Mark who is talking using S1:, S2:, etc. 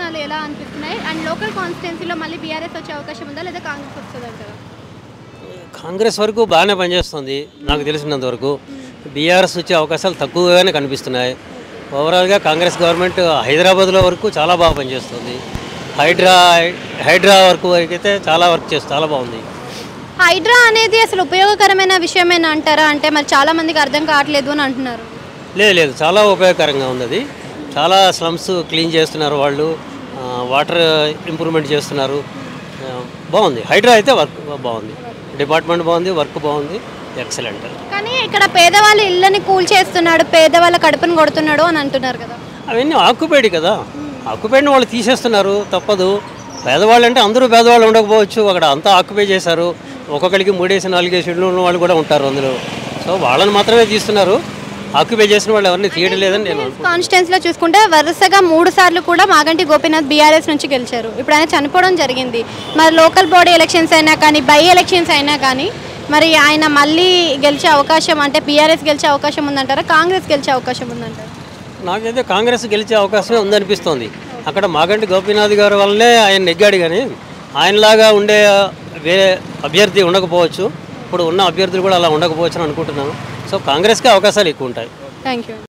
S1: ఎలా అనిపిస్తున్నాయి and local కాన్స్టిట్యున్సీలో మళ్ళీ బీఆర్ఎస్ వచ్చే అవకాశం ఉందా లేదా కాంగ్రెస్ వస్తుందంటారా?
S2: కాంగ్రెస్ వరకు బాగానే పనిచేస్తుంది నాకు తెలిసినంత వరకు. బీఆర్ఎస్ వచ్చే అవకాశాలు తక్కువగానే కనిపిస్తున్నాయి. ఓవరాల్గా కాంగ్రెస్ గవర్నమెంట్ హైదరాబాద్లో వరకు చాలా బాగా పనిచేస్తుంది. హైడ్రా వరకు అయితే చాలా వర్క్ చేస్తుంది, చాలా బాగుంది.
S1: హైడ్రా అనేది అసలు ఉపయోగకరమైన విషయమేనా అంటారా? అంటే మరి చాలా మందికి అర్థం కావట్లేదు అని అంటున్నారు.
S2: లేదు, చాలా ఉపయోగకరంగా ఉంది. అది చాలా స్లమ్స్ క్లీన్ చేస్తున్నారు వాళ్ళు, వాటర్ ఇంప్రూవ్మెంట్ చేస్తున్నారు. బాగుంది. హైడ్రా అయితే వర్క్ బాగుంది, డిపార్ట్మెంట్ బాగుంది, వర్క్ బాగుంది, ఎక్సలెంట్.
S1: కానీ ఇక్కడ పేదవాళ్ళ ఇళ్ళని కూల్ చేస్తున్నాడు, పేదవాళ్ళ కడుపును కొడుతున్నాడు అని అంటున్నారు కదా.
S2: అవన్నీ ఆక్యుపైడ్ కదా, ఆక్యుపైడ్ని వాళ్ళు తీసేస్తున్నారు, తప్పదు. పేదవాళ్ళు అంటే అందరూ పేదవాళ్ళు ఉండకపోవచ్చు, అక్కడ అంతా ఆక్యుపై చేశారు. ఒక్కొక్కరికి 3-4 ఇళ్ళు ఉన్న వాళ్ళు కూడా ఉంటారు అందులో. సో వాళ్ళని మాత్రమే తీస్తున్నారు, ఆక్యుపై చేసిన వాళ్ళు ఎవరిని తీయడం లేదని నేను
S1: కాన్స్టిట్యున్సీలో చూసుకుంటే వరుసగా 3 సార్లు కూడా మాగంటి గోపీనాథ్ బీఆర్ఎస్ నుంచి గెలిచారు. ఇప్పుడు ఆయన చనిపోవడం జరిగింది. మరి లోకల్ బాడీ ఎలక్షన్స్ అయినా కానీ, బై ఎలక్షన్స్ అయినా కానీ మరి ఆయన మళ్ళీ గెలిచే అవకాశం, అంటే బీఆర్ఎస్ గెలిచే అవకాశం ఉందంటారా, కాంగ్రెస్ గెలిచే అవకాశం ఉందంటారా?
S2: నాకైతే కాంగ్రెస్ గెలిచే అవకాశమే ఉందనిపిస్తోంది. అక్కడ మాగంటి గోపీనాథ్ గారి వల్లనే ఆయన నెగ్గాడు, కానీ ఆయనలాగా ఉండే వేరే అభ్యర్థి ఉండకపోవచ్చు. ఇప్పుడు ఉన్న అభ్యర్థులు కూడా అలా ఉండకపోవచ్చు అని అనుకుంటున్నాను. సో కాంగ్రెస్కే అవకాశాలు ఎక్కువ ఉంటాయి.
S1: Thank you.